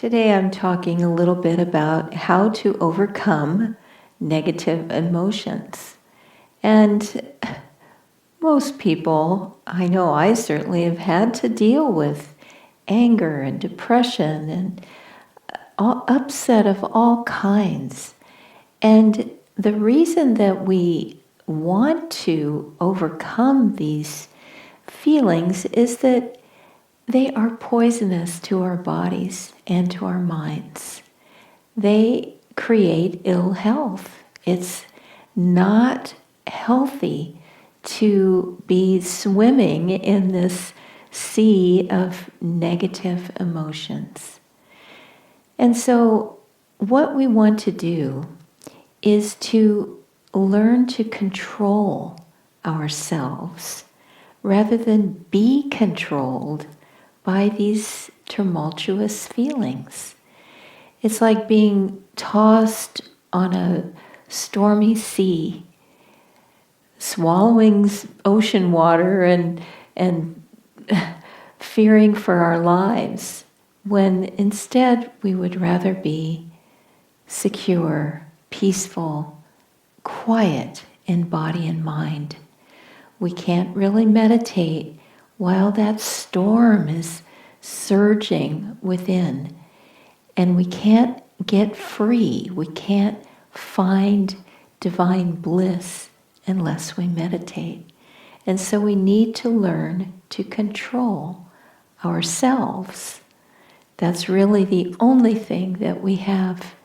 Today I'm talking a little bit about how to overcome negative emotions. And most people, I know I certainly have had to deal with anger and depression and upset of all kinds. And the reason that we want to overcome these feelings is that they are poisonous to our bodies and to our minds. They create ill health. It's not healthy to be swimming in this sea of negative emotions. And so what we want to do is to learn to control ourselves rather than be controlled by these tumultuous feelings. It's like being tossed on a stormy sea, swallowing ocean water and fearing for our lives, when instead we would rather be secure, peaceful, quiet in body and mind. We can't really meditate while that storm is surging within. And we can't get free. We can't find divine bliss unless we meditate. And so we need to learn to control ourselves. That's really the only thing that we have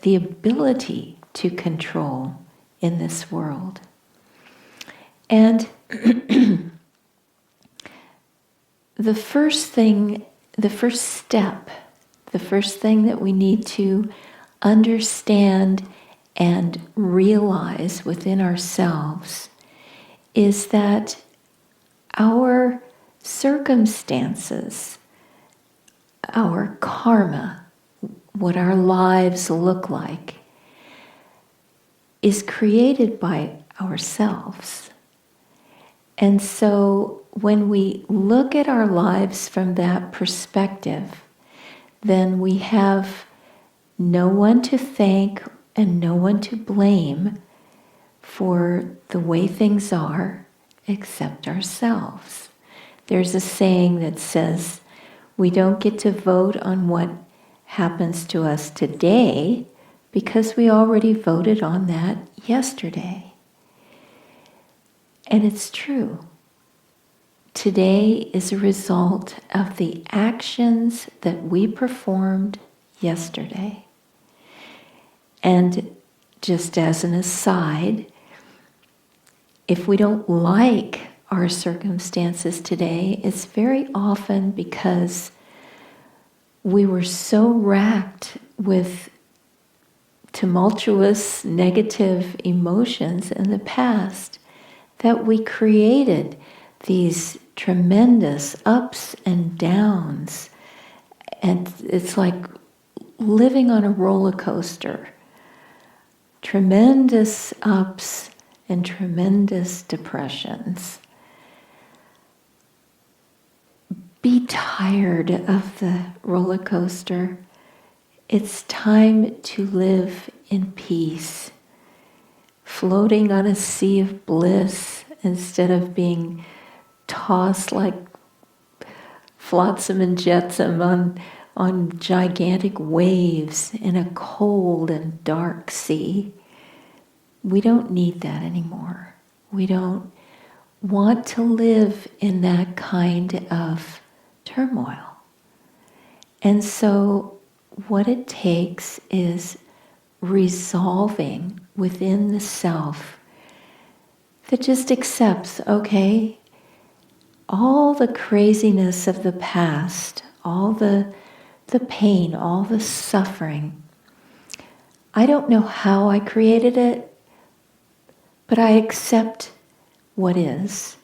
the ability to control in this world. And the first thing that we need to understand and realize within ourselves is that our circumstances, our karma, what our lives look like, is created by ourselves. And so when we look at our lives from that perspective, then we have no one to thank and no one to blame for the way things are except ourselves. There's a saying that says, we don't get to vote on what happens to us today because we already voted on that yesterday. And it's true. Today is a result of the actions that we performed yesterday. And just as an aside, if we don't like our circumstances today, it's very often because we were so racked with tumultuous negative emotions in the past that we created these tremendous ups and downs. And it's like living on a roller coaster. Tremendous ups and tremendous depressions. Be tired of the roller coaster. It's time to live in peace, floating on a sea of bliss instead of being tossed like flotsam and jetsam on gigantic waves in a cold and dark sea. We don't need that anymore. We don't want to live in that kind of turmoil. And so what it takes is resolving within the self that just accepts, okay, all the craziness of the past, all the pain, all the suffering, I don't know how I created it, but I accept what is.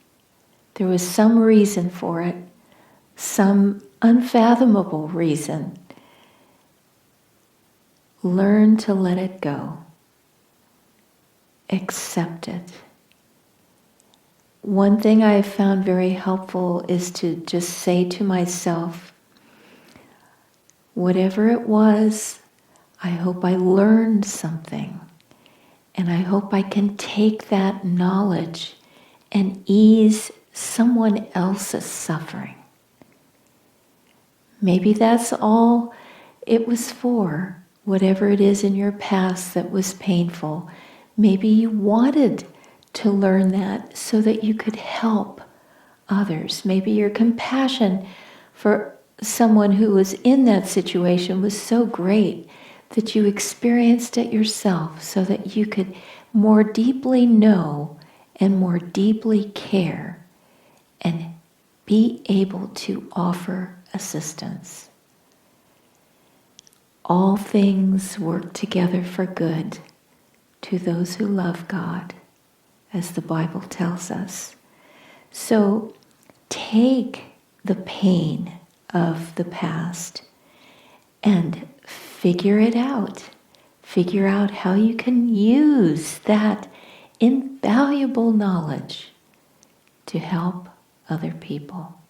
There was some reason for it, some unfathomable reason. Learn to let it go. Accept it. One thing I have found very helpful is to just say to myself, whatever it was, I hope I learned something. And I hope I can take that knowledge and ease someone else's suffering. Maybe that's all it was for, whatever it is in your past that was painful. Maybe you wanted to learn that so that you could help others. Maybe your compassion for someone who was in that situation was so great that you experienced it yourself so that you could more deeply know and more deeply care and be able to offer assistance. All things work together for good to those who love God, as the Bible tells us. So take the pain of the past and figure it out. Figure out how you can use that invaluable knowledge to help other people.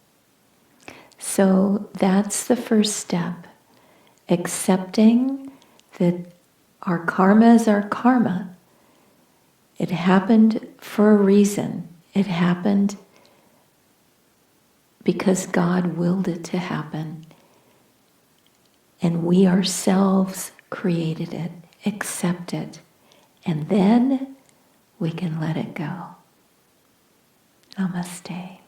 So that's the first step. Accepting that our karma is our karma. It happened for a reason. It happened because God willed it to happen. And we ourselves created it, accept it, and then we can let it go. Namaste.